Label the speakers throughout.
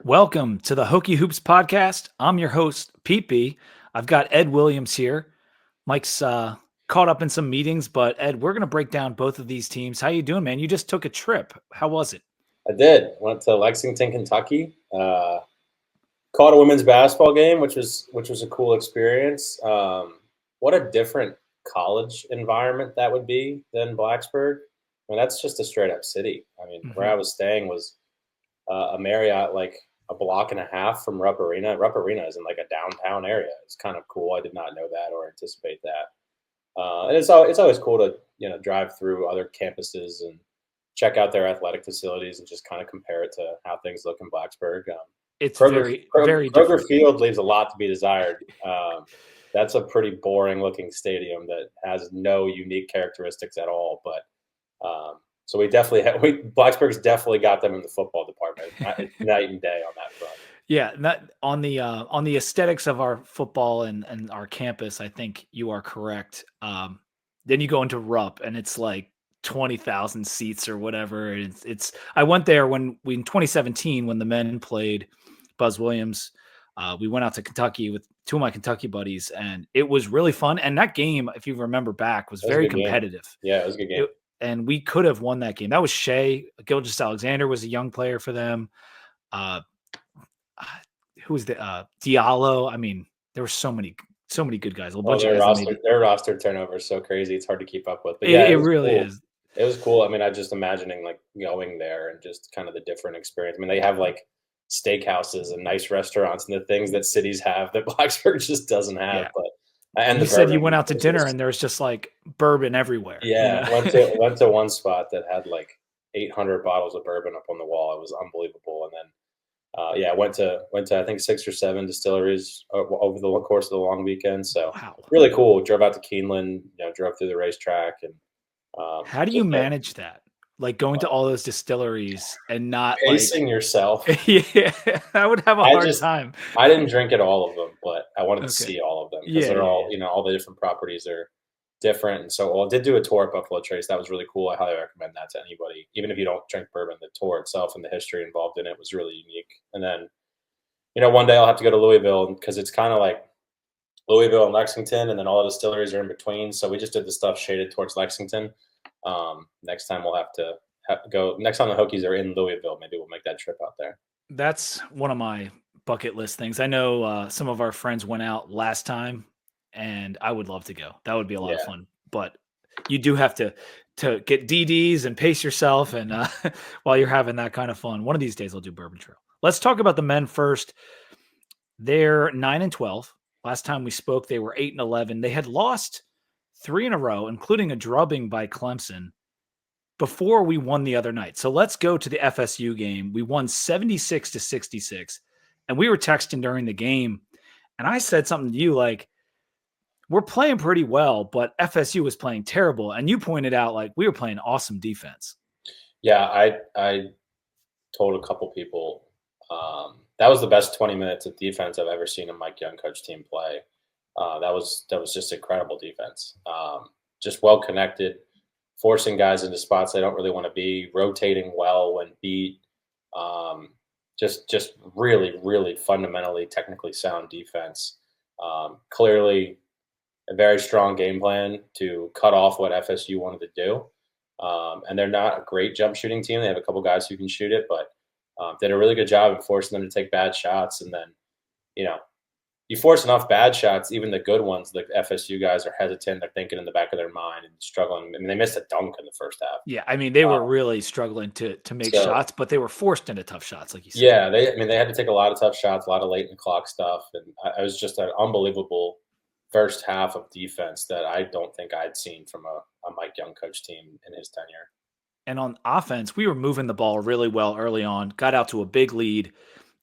Speaker 1: Welcome to the Hokie Hoops podcast. I'm your host, Pete B. I've got Ed Williams here. Mike's caught up in some meetings, but Ed, we're going to break down both of these teams. How you doing, man? You just took a trip. How was it?
Speaker 2: I did. Went to Lexington, Kentucky. Caught a women's basketball game, which was a cool experience. What a different college environment that would be than Blacksburg. I mean, that's just a straight up city. I mean, where I was staying was a Marriott, like a block and a half from Rupp Arena. Rupp Arena is in like a downtown area. It's kind of cool. I did not know that or anticipate that. And it's always cool to drive through other campuses and check out their athletic facilities and just kind of compare it to how things look in Blacksburg.
Speaker 1: It's very
Speaker 2: Kroger
Speaker 1: different.
Speaker 2: Field leaves a lot to be desired. That's a pretty boring looking stadium that has no unique characteristics at all. But so Blacksburg's definitely got them in the football department. Night and day on that front.
Speaker 1: Yeah, on the aesthetics of our football and our campus, I think you are correct. Then you go into Rupp, and it's like 20,000 seats or whatever. It's I went there when in 2017 when the men played Buzz Williams. We went out to Kentucky with two of my Kentucky buddies, and it was really fun. And that game, if you remember back, was very competitive.
Speaker 2: Yeah, it was a good game.
Speaker 1: And we could have won that game. That was Shea. Gilgis Alexander was a young player for them. Who was the Diallo? I mean, there were so many good guys. A bunch of guys.
Speaker 2: Their roster turnover is so crazy; it's hard to keep up with. But
Speaker 1: yeah, it really is.
Speaker 2: It was cool. I mean, I just imagining like going there and just kind of the different experience. I mean, they have like steakhouses and nice restaurants and the things that cities have that Blacksburg just doesn't have.
Speaker 1: Yeah.
Speaker 2: But and
Speaker 1: you said you went out to dinner and there was just like bourbon everywhere.
Speaker 2: Yeah, went to one spot that had like 800 bottles of bourbon up on the wall. It was unbelievable. And then went to I think 6 or 7 distilleries over the course of the long weekend. So really cool. Drove out to Keeneland, drove through the racetrack. And
Speaker 1: how do you manage that? Like going to all those distilleries and not
Speaker 2: pacing yourself.
Speaker 1: Yeah, I would have a hard time.
Speaker 2: I didn't drink at all of them, but I wanted to see all of them because they're all, all the different properties are different. And so, I did do a tour at Buffalo Trace. That was really cool. I highly recommend that to anybody, even if you don't drink bourbon. The tour itself and the history involved in it was really unique. And then, one day I'll have to go to Louisville because it's kind of like Louisville and Lexington, and then all the distilleries are in between. So we just did the stuff shaded towards Lexington. Next time we'll have to go. Next time the Hokies are in Louisville, maybe we'll make that trip out there.
Speaker 1: That's one of my bucket list things. I know some of our friends went out last time, and I would love to go. That would be a lot of fun. But you do have to get DDs and pace yourself, and while you're having that kind of fun. One of these days, I'll do Bourbon Trail. Let's talk about the men first. They're 9-12. Last time we spoke, they were 8-11. They had lost 3 in a row, including a drubbing by Clemson, before we won the other night. So let's go to the FSU game. We won 76-66, and we were texting during the game, and I said something to you like, we're playing pretty well, but FSU was playing terrible, and you pointed out like we were playing awesome defense.
Speaker 2: Yeah, I told a couple people that was the best 20 minutes of defense I've ever seen a Mike Young coach team play. That was just incredible defense. Just well connected, forcing guys into spots they don't really want to be, rotating well when beat. Just really, really fundamentally technically sound defense. Clearly a very strong game plan to cut off what FSU wanted to do. And they're not a great jump shooting team. They have a couple guys who can shoot it, but did a really good job of forcing them to take bad shots. And then, you force enough bad shots, even the good ones, the FSU guys are hesitant. They're thinking in the back of their mind and struggling. I mean, they missed a dunk in the first half.
Speaker 1: Yeah, I mean, they were really struggling to make shots, but they were forced into tough shots, like you said.
Speaker 2: Yeah, they had to take a lot of tough shots, a lot of late in the clock stuff. And it was just an unbelievable first half of defense that I don't think I'd seen from a Mike Young coach team in his tenure.
Speaker 1: And on offense, we were moving the ball really well early on, got out to a big lead.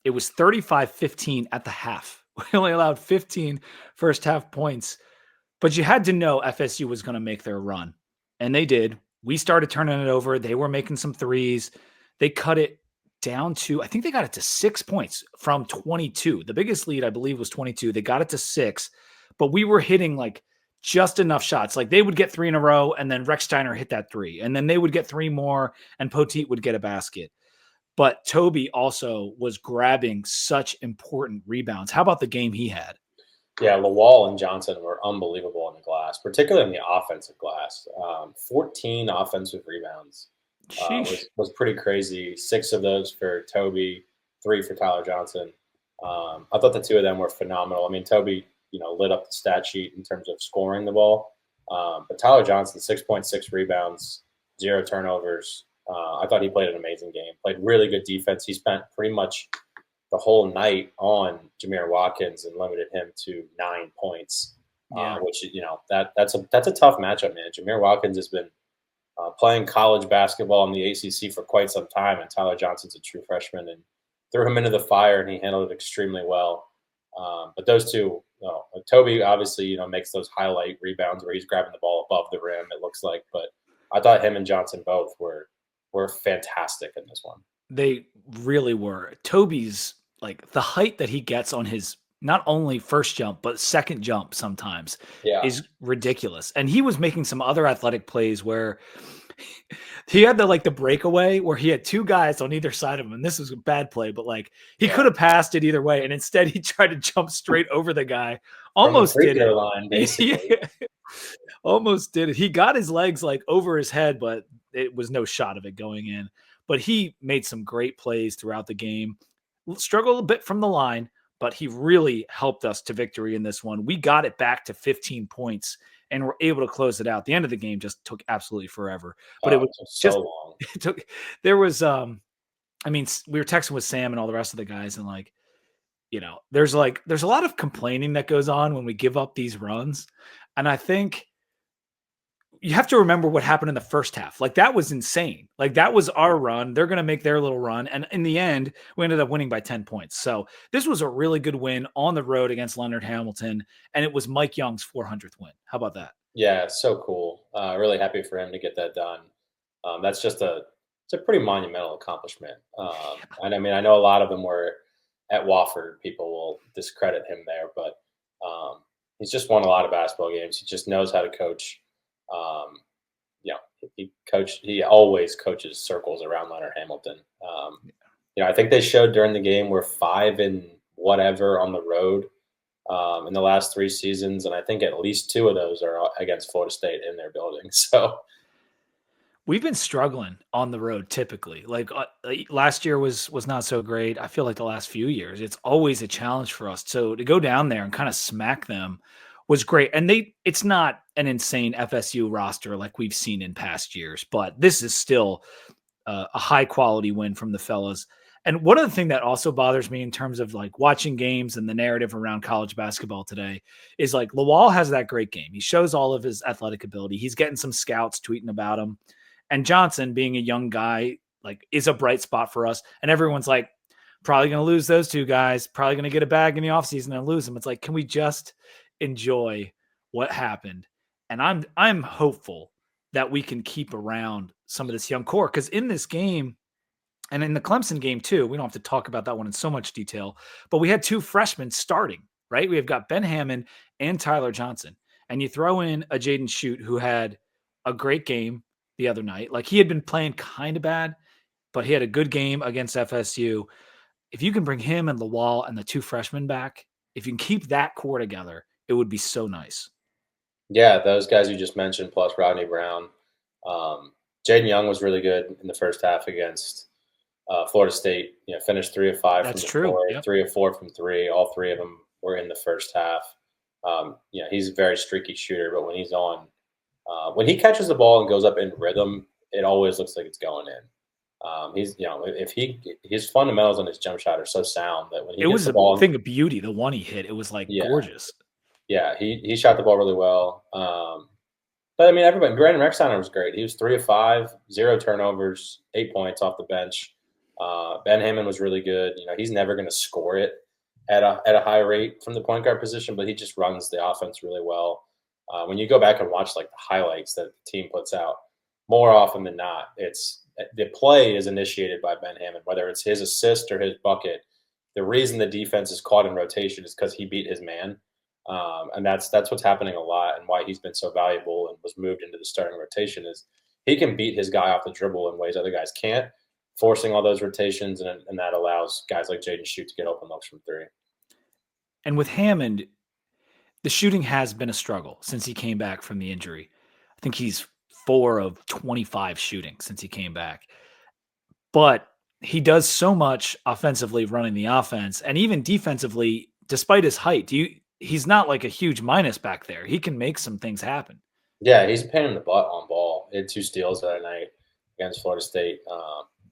Speaker 1: It was 35-15 at the half. We only allowed 15 first half points, but you had to know FSU was going to make their run, and they did. We started turning it over. They were making some threes. They cut it down to, I think they got it to 6 points from 22. The biggest lead, I believe, was 22. They got it to 6, but we were hitting like just enough shots. Like they would get 3 in a row, and then Rex Steiner hit that 3, and then they would get 3 more, and Poteet would get a basket. but Toby also was grabbing such important rebounds. How about the game he had?
Speaker 2: Yeah, Lawal and Johnson were unbelievable on the glass, particularly on the offensive glass. 14 offensive rebounds
Speaker 1: Sheesh.
Speaker 2: was pretty crazy. 6 of those for Toby, 3 for Tyler Johnson. I thought the two of them were phenomenal. I mean, Toby, lit up the stat sheet in terms of scoring the ball, but Tyler Johnson, 6.6 rebounds, 0 turnovers. I thought he played an amazing game. Played really good defense. He spent pretty much the whole night on Jameer Watkins and limited him to 9 points,
Speaker 1: Yeah.
Speaker 2: which that's a tough matchup, man. Jameer Watkins has been playing college basketball in the ACC for quite some time, and Tyler Johnson's a true freshman, and threw him into the fire, and he handled it extremely well. But those two, Toby obviously makes those highlight rebounds where he's grabbing the ball above the rim. It looks like, but I thought him and Johnson both were fantastic in this one.
Speaker 1: They really were. Toby's like the height that he gets on his not only first jump, but second jump sometimes
Speaker 2: Yeah,
Speaker 1: is ridiculous. And he was making some other athletic plays where he had the breakaway where he had two guys on either side of him. And this was a bad play, but like he
Speaker 2: yeah.
Speaker 1: could have passed it either way. And instead he tried to jump straight over the guy.
Speaker 2: From the
Speaker 1: Almost
Speaker 2: free
Speaker 1: did
Speaker 2: throw
Speaker 1: it.
Speaker 2: line, basically.
Speaker 1: Yeah, almost did it. He got his legs like over his head, but it was no shot of it going in. But he made some great plays throughout the game. Struggled a bit from the line, but he really helped us to victory in this one. We got it back to 15 points and were able to close it out. The end of the game just took absolutely forever. But it
Speaker 2: Oh,
Speaker 1: was
Speaker 2: it took so
Speaker 1: just
Speaker 2: long.
Speaker 1: it took there was I mean, we were texting with Sam and all the rest of the guys, and there's a lot of complaining that goes on when we give up these runs. And I think you have to remember what happened in the first half. Like that was insane. Like that was our run. They're going to make their little run. And in the end, we ended up winning by 10 points. So this was a really good win on the road against Leonard Hamilton. And it was Mike Young's 400th win. How about that?
Speaker 2: Yeah, so cool. Really happy for him to get that done. That's just it's a pretty monumental accomplishment. And I mean, I know a lot of them were at Wofford. People will discredit him there, but he's just won a lot of basketball games. He just knows how to coach. Um, he always coaches circles around Leonard Hamilton. I think they showed during the game we're 5 and whatever on the road in the last 3 seasons, and I think at least 2 of those are against Florida State in their building. So
Speaker 1: We've been struggling on the road typically. Last year was not so great. I feel like the last few years, it's always a challenge for us. So to go down there and kind of smack them was great. And it's not an insane FSU roster like we've seen in past years, but this is still a high quality win from the fellas. And one of the things that also bothers me in terms of like watching games and the narrative around college basketball today is like Lawal has that great game. He shows all of his athletic ability. He's getting some scouts tweeting about him. And Johnson, being a young guy, like is a bright spot for us. And everyone's like, probably going to lose those two guys, probably going to get a bag in the offseason and lose them. It's like, can we just enjoy what happened? And I'm hopeful that we can keep around some of this young core. Because in this game, and in the Clemson game too, we don't have to talk about that one in so much detail, but we had 2 freshmen starting, right? We have got Ben Hammond and Tyler Johnson. And you throw in a Jaden Shoot who had a great game the other night. Like he had been playing kind of bad, but he had a good game against FSU. If you can bring him and Lawal and the 2 freshmen back, if you can keep that core together, it would be so nice.
Speaker 2: yeah, those guys you just mentioned plus Rodney Brown. Um, Jaden Young was really good in the first half against Florida State. Finished 3 of 5 from
Speaker 1: That's
Speaker 2: the
Speaker 1: true.
Speaker 2: floor,
Speaker 1: Yep.
Speaker 2: 3 of 4 from 3. All 3 of them were in the first half. He's a very streaky shooter, but when he's on, when he catches the ball and goes up in rhythm, it always looks like it's going in. He's, if his fundamentals on his jump shot are so sound that when he
Speaker 1: It
Speaker 2: gets
Speaker 1: was
Speaker 2: the
Speaker 1: a
Speaker 2: ball,
Speaker 1: thing of beauty. The one he hit, it was like
Speaker 2: yeah,
Speaker 1: gorgeous.
Speaker 2: yeah, he shot the ball really well. But I mean, everybody, Brandon Rexheimer was great. He was 3 of 5, 0 turnovers, 8 points off the bench. Ben Hammond was really good. He's never going to score it at a high rate from the point guard position, but he just runs the offense really well. When you go back and watch like the highlights that the team puts out, more often than not, it's the play is initiated by Ben Hammond, whether it's his assist or his bucket. The reason the defense is caught in rotation is because he beat his man. And that's what's happening a lot, and why he's been so valuable and was moved into the starting rotation is he can beat his guy off the dribble in ways other guys can't. forcing all those rotations, and that allows guys like Jaden Shoot to get open looks from three.
Speaker 1: And with Hammond, the shooting has been a struggle since he came back from the injury. I think he's 4 of 25 shooting since he came back. But he does so much offensively running the offense and even defensively, despite his height. He's not like a huge minus back there. He can make some things happen.
Speaker 2: Yeah, he's a pain in the butt on ball. He had 2 steals that night against Florida State.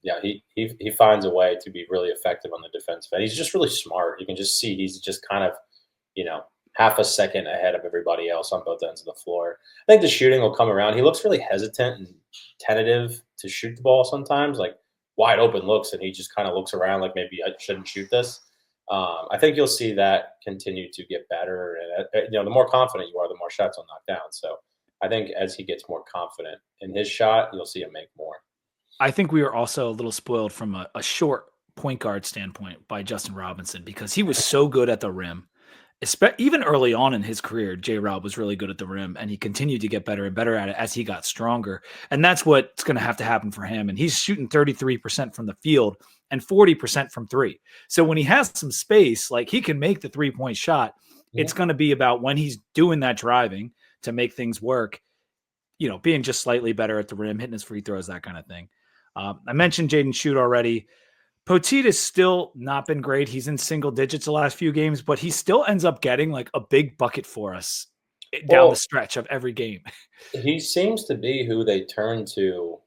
Speaker 2: Yeah, he finds a way to be really effective on the defensive end. He's just really smart. You can just see he's just kind of, half a second ahead of everybody else on both ends of the floor. I think the shooting will come around. He looks really hesitant and tentative to shoot the ball sometimes, like wide open looks, and he just kind of looks around like maybe I shouldn't shoot this. I think you'll see that continue to get better, and the more confident you are, the more shots will knock down. So I think as he gets more confident in his shot, you'll see him make more.
Speaker 1: I think we were also a little spoiled from a short point guard standpoint by Justin Robinson because he was so good at the rim. Even early on in his career, J-Rob was really good at the rim, and he continued to get better and better at it as he got stronger. And that's what's going to have to happen for him. And he's shooting 33% from the field and 40% from three. So when he has some space, like he can make the 3-point shot, it's going to be about when he's doing that driving to make things work, being just slightly better at the rim, hitting his free throws, that kind of thing. I mentioned Jaden Shoot already. Poteet has still not been great. He's in single digits the last few games, but he still ends up getting like a big bucket for us down the stretch of every game.
Speaker 2: He seems to be who they turn to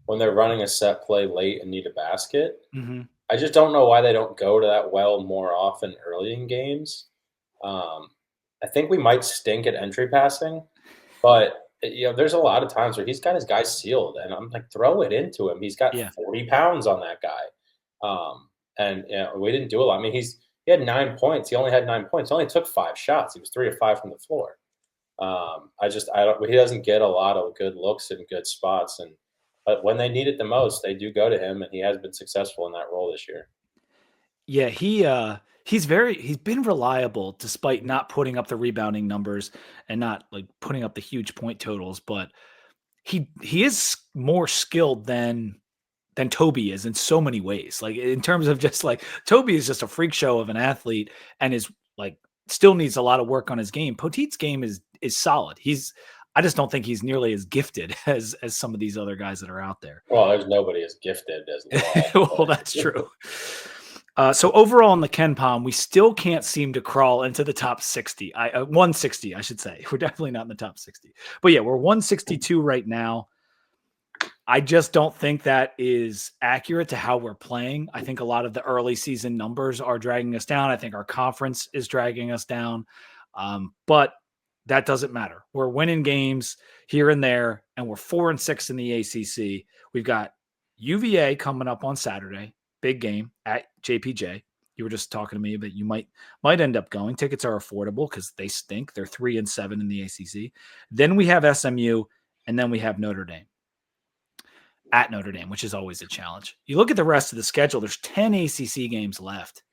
Speaker 2: when they're running a set play late and need a basket.
Speaker 1: Mm-hmm.
Speaker 2: I just don't know why they don't go to that well more often early in games. I think we might stink at entry passing, but there's a lot of times where he's got his guys sealed, and I'm like, throw it into him. He's got 40 pounds on that guy. And we didn't do a lot. I mean, he had 9 points. He only had 9 points. He only took 5 shots. He was 3 of 5 from the floor. He doesn't get a lot of good looks in good spots. But when they need it the most, they do go to him, and he has been successful in that role this year.
Speaker 1: Yeah, he's been reliable despite not putting up the rebounding numbers and not like putting up the huge point totals, but he is more skilled than Toby is in so many ways. Like in terms of just like Toby is just a freak show of an athlete and is like still needs a lot of work on his game. Poteet's game is solid. I just don't think he's nearly as gifted as some of these other guys that are out there.
Speaker 2: Well, there's nobody as gifted as
Speaker 1: Well, that's true. So overall in the KenPom, we still can't seem to crawl into the top 60. 160, I should say. We're definitely not in the top 60. But yeah, we're 162 right now. I just don't think that is accurate to how we're playing. I think a lot of the early season numbers are dragging us down. I think our conference is dragging us down. But that doesn't matter. We're winning games here and there, and we're 4-6 in the ACC. We've got UVA coming up on Saturday, big game at JPJ. You were just talking to me, but you might end up going. Tickets are affordable because they stink. They're 3-7 in the ACC. Then we have SMU, and then we have Notre Dame. At Notre Dame, which is always a challenge. You look at the rest of the schedule, there's 10 ACC games left.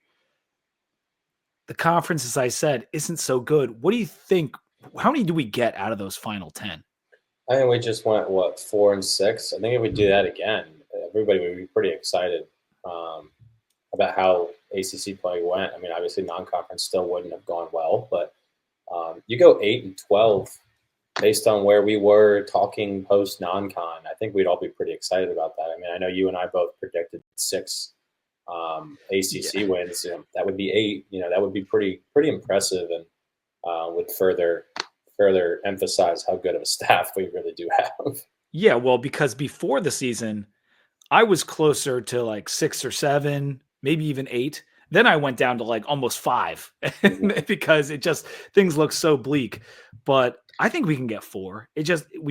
Speaker 1: The conference, as I said, isn't so good. What do you think? How many do we get out of those final 10?
Speaker 2: I think we just went, 4-6? I think if we do that again, everybody would be pretty excited about how ACC play went. I mean, obviously non-conference still wouldn't have gone well, but you go 8-12 based on where we were talking post non-con. I think we'd all be pretty excited about that. I mean, I know you and I both predicted 6 ACC wins. That would be 8. That would be pretty impressive, and would further emphasize how good of a staff we really do have.
Speaker 1: Yeah, well, because before the season, I was closer to like 6 or 7, maybe even 8. Then I went down to like almost 5 because things look so bleak. But I think we can get 4. We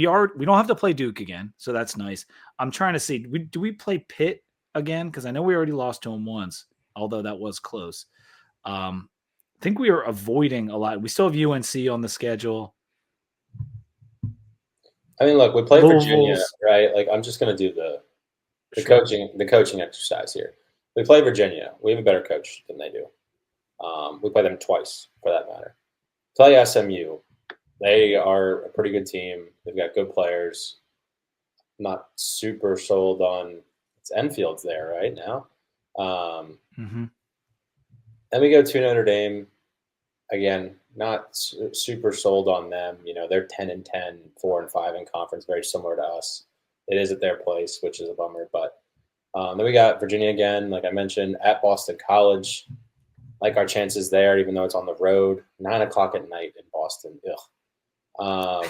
Speaker 1: don't have to play Duke again, so that's nice. I'm trying to see, do we play Pitt again? Because I know we already lost to them once, although that was close. I think we are avoiding a lot. We still have UNC on the schedule.
Speaker 2: I mean, look, we play Virginia, right? Like, I'm just going to do the coaching exercise here. We play Virginia. We have a better coach than they do. We play them twice, for that matter. Play SMU. They are a pretty good team. They've got good players. Not super sold on It's Enfield's there right now.
Speaker 1: Mm-hmm.
Speaker 2: Then we go to Notre Dame. Again, not super sold on them. They're 10-10, 4-5 in conference, very similar to us. It is at their place, which is a bummer. But then we got Virginia again, like I mentioned, at Boston College. Like our chances there, even though it's on the road, 9 o'clock at night in Boston. Ugh.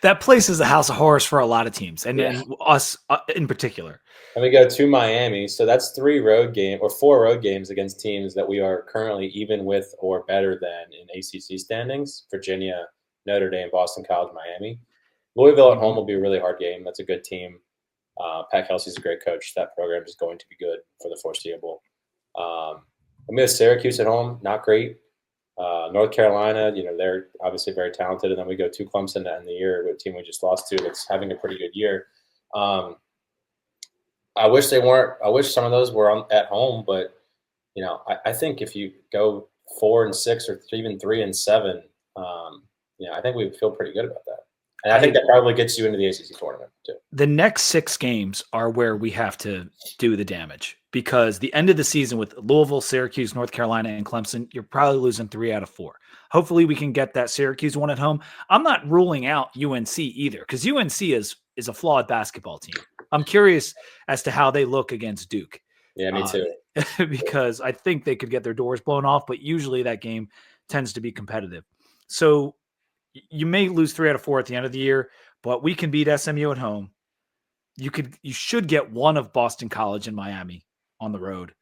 Speaker 1: That place is a house of horrors for a lot of teams, and
Speaker 2: Yeah.
Speaker 1: us in particular.
Speaker 2: And we go to Miami. So that's 4 road games against teams that we are currently even with or better than in ACC standings: Virginia, Notre Dame, Boston College, Miami. Louisville at home will be a really hard game. That's a good team. Pat Kelsey's a great coach. That program is going to be good for the foreseeable. We have Syracuse at home, not great. North Carolina, they're obviously very talented. And then we go to Clemson to end the year, a team we just lost to that's having a pretty good year. I wish they weren't. I wish some of those were at home, but I think if you go 4-6 or even 3-7, I think we feel pretty good about that. And I think that probably gets you into the ACC tournament too.
Speaker 1: The next 6 games are where we have to do the damage, because the end of the season with Louisville, Syracuse, North Carolina, and Clemson, you're probably losing 3 out of 4. Hopefully we can get that Syracuse one at home. I'm not ruling out UNC either, because UNC is a flawed basketball team. I'm curious as to how they look against Duke.
Speaker 2: Yeah, me too.
Speaker 1: Because I think they could get their doors blown off, but usually that game tends to be competitive. So you may lose 3 out of 4 at the end of the year, but we can beat SMU at home. You should get one of Boston College and Miami on the road,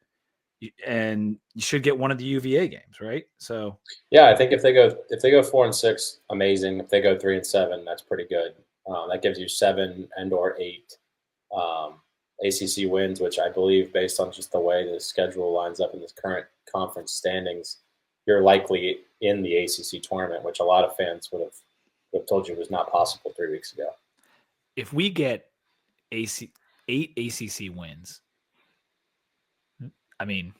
Speaker 1: and you should get one of the UVA games, right? So
Speaker 2: yeah, I think if they go 4-6, amazing. If they go 3-7, that's pretty good. That gives you 7 and/or 8 ACC wins, which I believe, based on just the way the schedule lines up in this current conference standings, you're likely in the ACC tournament, which a lot of fans would have told you was not possible 3 weeks ago.
Speaker 1: If we get 8 ACC wins, I mean,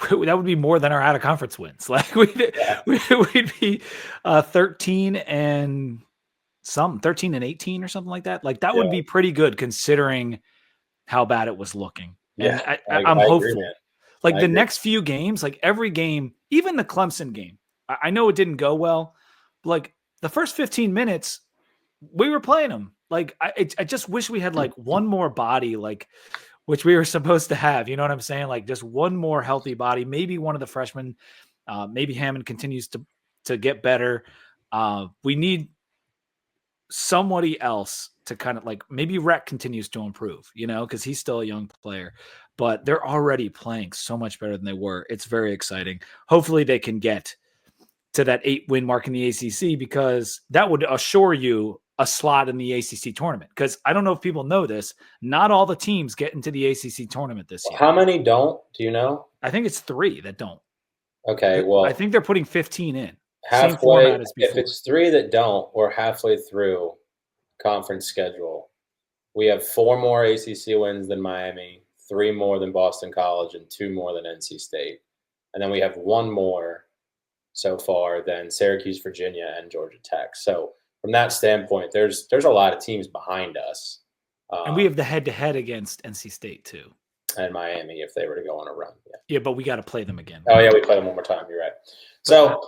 Speaker 1: that would be more than our out of conference wins. Like we'd be 13 and 18 or something like that. Like that would be pretty good considering how bad it was looking.
Speaker 2: Yeah,
Speaker 1: and I'm hopeful.
Speaker 2: Agree, man.
Speaker 1: Like the next few games, like every game, even the Clemson game, I know it didn't go well, but like the first 15 minutes, we were playing them. Like I just wish we had like one more body, like which we were supposed to have. You know what I'm saying? Like just one more healthy body. Maybe one of the freshmen. Maybe Hammond continues to get better. We need somebody else to kind of like, maybe Rhett continues to improve, because he's still a young player, but they're already playing so much better than they were. It's very exciting. Hopefully they can get to that 8-win mark in the ACC, because that would assure you a slot in the ACC tournament. Because I don't know if people know this, not all the teams get into the ACC tournament this year.
Speaker 2: How many don't? Do you know?
Speaker 1: I think it's 3 that don't.
Speaker 2: Okay, well,
Speaker 1: I think they're putting 15 in.
Speaker 2: Halfway, same format as before. If it's 3 that don't, we're halfway through conference schedule. We have 4 more ACC wins than Miami, 3 more than Boston College, and 2 more than NC State. And then we have 1 more so far than Syracuse, Virginia, and Georgia Tech. So from that standpoint, there's a lot of teams behind us.
Speaker 1: And we have the head-to-head against NC State too.
Speaker 2: And Miami if they were to go on a run.
Speaker 1: Yeah, but we got to play them again.
Speaker 2: Oh, yeah, we play them one more time. You're right. So,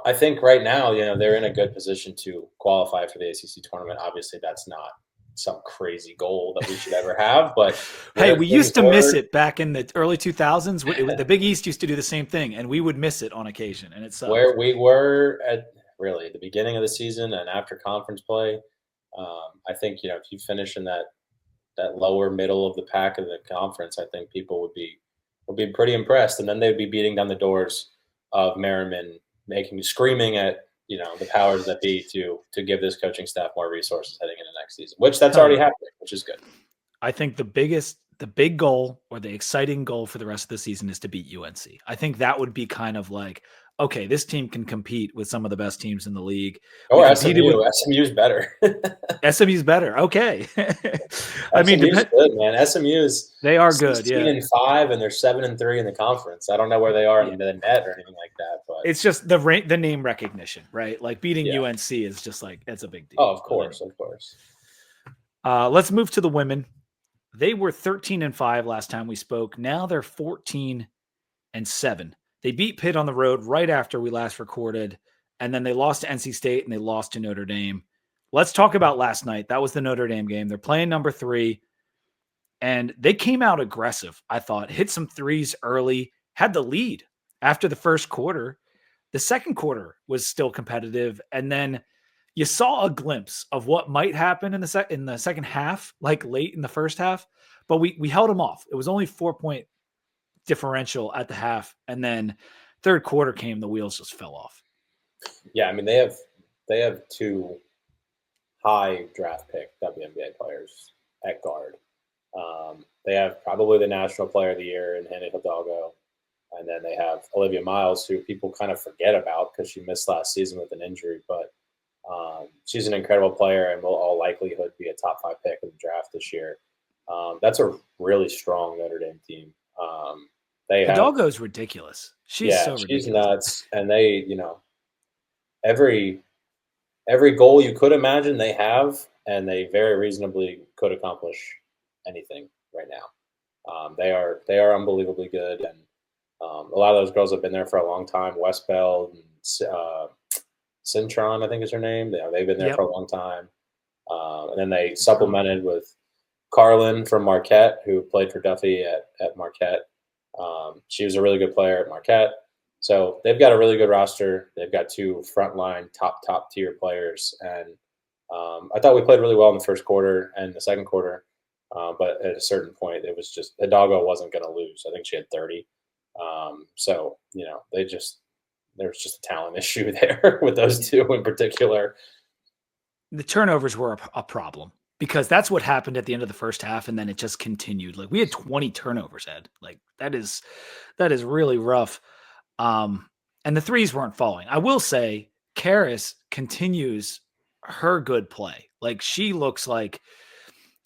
Speaker 2: I think right now, they're in a good position to qualify for the ACC tournament. Obviously, that's not some crazy goal that we should ever have, but
Speaker 1: hey, we used to miss it back in the early 2000s. The Big East used to do the same thing, and we would miss it on occasion, and it's
Speaker 2: where we were at really the beginning of the season and after conference play. I think if you finish in that lower middle of the pack of the conference, I think people would be pretty impressed, and then they'd be beating down the doors of Merriman, screaming at the powers that be to give this coaching staff more resources heading into next season, which that's already happening, which is good.
Speaker 1: I think the big goal, or the exciting goal for the rest of the season, is to beat UNC. I think that would be kind of like, okay, this team can compete with some of the best teams in the league.
Speaker 2: Or SMU's better.
Speaker 1: SMU's better. Okay.
Speaker 2: I mean, SMU's good, man. SMU's
Speaker 1: they are good.
Speaker 2: 16-5, and they're 7-3 in the conference. I don't know where they are in the net or anything like that, but
Speaker 1: it's just the name recognition, right? Like beating UNC is just like, it's a big deal.
Speaker 2: Oh, of course.
Speaker 1: Let's move to the women. They were 13-5 last time we spoke. Now they're 14-7. They beat Pitt on the road right after we last recorded, and then they lost to NC State and they lost to Notre Dame. Let's talk about last night. That was the Notre Dame game. They're playing number 3, and they came out aggressive, I thought. Hit some threes early, had the lead after the first quarter. The second quarter was still competitive, and then you saw a glimpse of what might happen in the second half, like late in the first half, but we held them off. It was only 4-point differential at the half, and then third quarter came, the wheels just fell off.
Speaker 2: Yeah, I mean they have 2 high draft pick WNBA players at guard. They have probably the National Player of the Year in Hannah Hidalgo, and then they have Olivia Miles, who people kind of forget about because she missed last season with an injury, but she's an incredible player and will all likelihood be a top 5 pick in the draft this year. That's a really strong Notre Dame team.
Speaker 1: Hidalgo's ridiculous. She's so ridiculous.
Speaker 2: She's nuts, and they, every goal you could imagine they have, and they very reasonably could accomplish anything right now. They are unbelievably good, and a lot of those girls have been there for a long time. Westbeld and Cintron, I think is her name. They've been there for a long time. And then they supplemented with Carlin from Marquette, who played for Duffy at Marquette. She was a really good player at Marquette. So they've got a really good roster. They've got 2 frontline top tier players. And I thought we played really well in the first quarter and the second quarter. But at a certain point, it was just Hidalgo wasn't going to lose. I think she had 30. So, there's just a talent issue there with those 2 in particular.
Speaker 1: The turnovers were a problem because that's what happened at the end of the first half, and then it just continued. Like we had 20 turnovers, Ed. Like that is really rough. And the threes weren't falling. I will say, Karis continues her good play. Like she looks like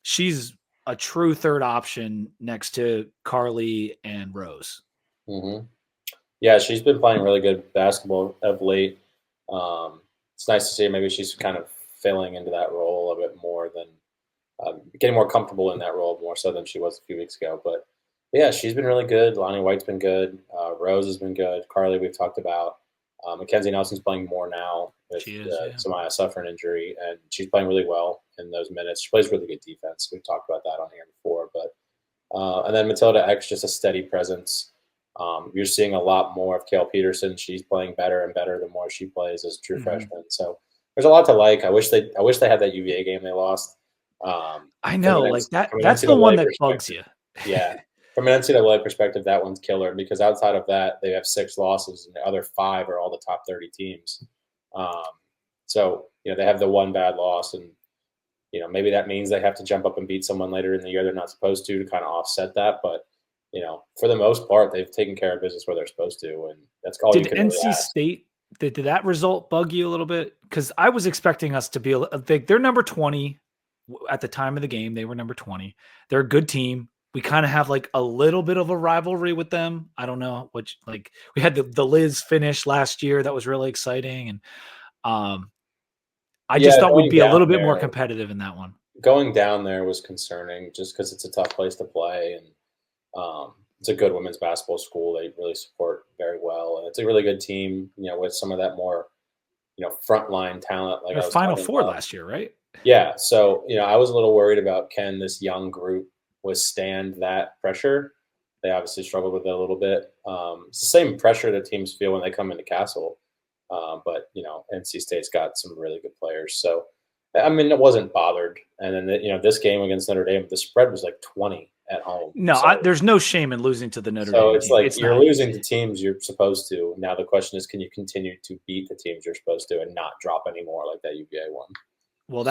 Speaker 1: she's a true third option next to Carly and Rose.
Speaker 2: Mm-hmm. Yeah, she's been playing really good basketball of late. It's nice to see maybe she's kind of filling into that role a bit more than getting more comfortable in that role more so than she was a few weeks ago. But yeah, she's been really good. Lonnie White's been good. Rose has been good. Carly, we've talked about. Mackenzie Nelson's playing more now with Samaya suffering injury, and she's playing really well in those minutes. She plays really good defense. We've talked about that on here before. But and then Matilda X, just a steady presence. You're seeing a lot more of Kale Peterson. She's playing better and better the more she plays as a true freshman. So there's a lot to like. I wish they had that UVA game they lost.
Speaker 1: I know, like that's the one that bugs you.
Speaker 2: Yeah. From an NCAA perspective, that one's killer because outside of that, they have 6 losses and the other 5 are all the top 30 teams. So, they have the one bad loss and, maybe that means they have to jump up and beat someone later in the year they're not supposed to kind of offset that. But, for the most part, they've taken care of business where they're supposed to. And that's all you can really ask.
Speaker 1: Did NC State, did that result bug you a little bit? Because I was expecting us to be they're number 20 at the time of the game. They were number 20. They're a good team. We kind of have like a little bit of a rivalry with them. I don't know we had the Liz finish last year. That was really exciting. And I just thought we'd be a little bit more competitive in that one.
Speaker 2: Going down there was concerning just because it's a tough place to play. And it's a good women's basketball school. They really support very well. And it's a really good team, with some of that more, frontline talent. Like
Speaker 1: Final Four last year, right?
Speaker 2: Yeah. So, I was a little worried about can this young group withstand that pressure. They obviously struggled with it a little bit. It's the same pressure that teams feel when they come into Castle. But, NC State's got some really good players. So, I mean, it wasn't bothered. And then, this game against Notre Dame, the spread was like 20 at home.
Speaker 1: No, there's no shame in losing to the Notre Dame.
Speaker 2: So it's like you're losing to teams you're supposed to. Now the question is, can you continue to beat the teams you're supposed to and not drop anymore like that UVA one?
Speaker 1: Well,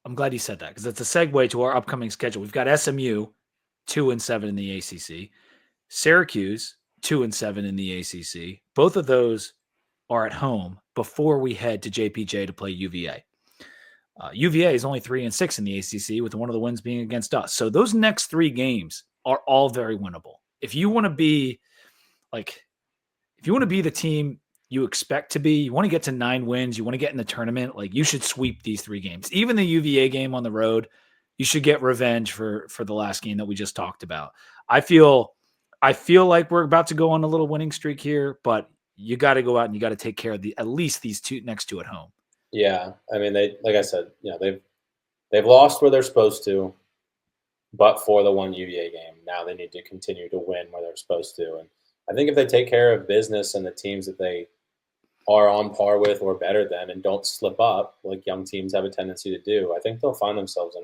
Speaker 1: I'm glad you said that because it's a segue to our upcoming schedule. We've got SMU 2-7 in the ACC, Syracuse 2-7 in the ACC. Both of those are at home before we head to JPJ to play UVA. UVA is only 3-6 in the ACC, with one of the wins being against us. So those next 3 games are all very winnable. If you want to be the team you expect to be, you want to get to 9 wins, you want to get in the tournament, you should sweep these 3 games. Even the UVA game on the road, you should get revenge for the last game that we just talked about. I feel like we're about to go on a little winning streak here, but you got to go out and you got to take care of at least these next two at home.
Speaker 2: Yeah, I mean, like I said, they've lost where they're supposed to, but for the one UVA game, now they need to continue to win where they're supposed to. And I think if they take care of business and the teams that they are on par with or better than, and don't slip up like young teams have a tendency to do, I think they'll find themselves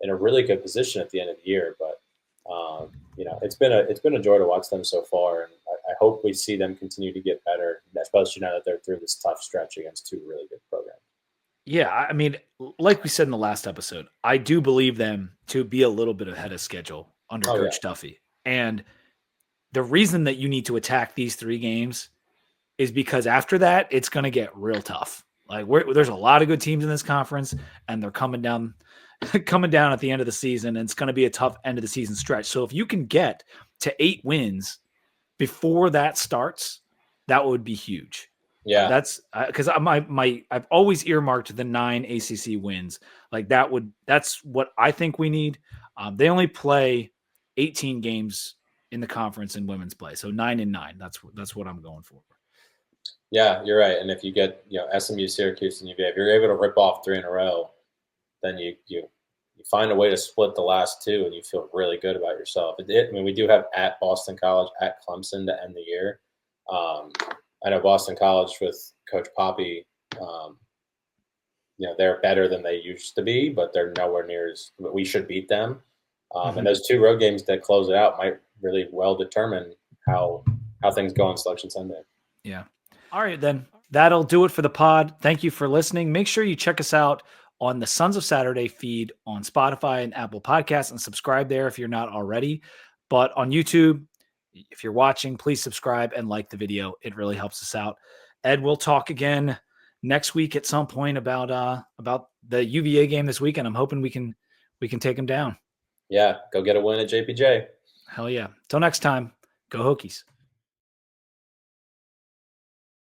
Speaker 2: in a really good position at the end of the year. But it's been a joy to watch them so far, and I hope we see them continue to get better, especially now that they're through this tough stretch against two really good programs.
Speaker 1: Yeah, I mean, like we said in the last episode, I do believe them to be a little bit ahead of schedule under Coach Duffy. And the reason that you need to attack these 3 games is because after that, it's going to get real tough. Like there's a lot of good teams in this conference, and they're coming down at the end of the season, and it's going to be a tough end of the season stretch. So if you can get to 8 wins before that starts, that would be huge.
Speaker 2: Yeah,
Speaker 1: that's because I've always earmarked the 9 ACC wins. Like that's what I think we need. They only play 18 games in the conference in women's play, so 9-9. That's what I'm going for.
Speaker 2: Yeah, you're right. And if you get SMU, Syracuse, and UVA, if you're able to rip off 3 in a row, then you find a way to split the last 2, and you feel really good about yourself. I mean, we do have at Boston College, at Clemson to end the year. I know Boston College with Coach Poppy, they're better than they used to be, but they're nowhere near as we should beat them. And those 2 road games that close it out might really well determine how things go on Selection Sunday.
Speaker 1: Yeah. All right, then. That'll do it for the pod. Thank you for listening. Make sure you check us out on the Sons of Saturday feed on Spotify and Apple Podcasts, and subscribe there if you're not already. But on YouTube, if you're watching, please subscribe and like the video. It really helps us out. Ed, we'll talk again next week at some point about the UVA game this weekend. I'm hoping we can take them down.
Speaker 2: Yeah, go get a win at JPJ.
Speaker 1: Hell yeah. Till next time, go Hokies.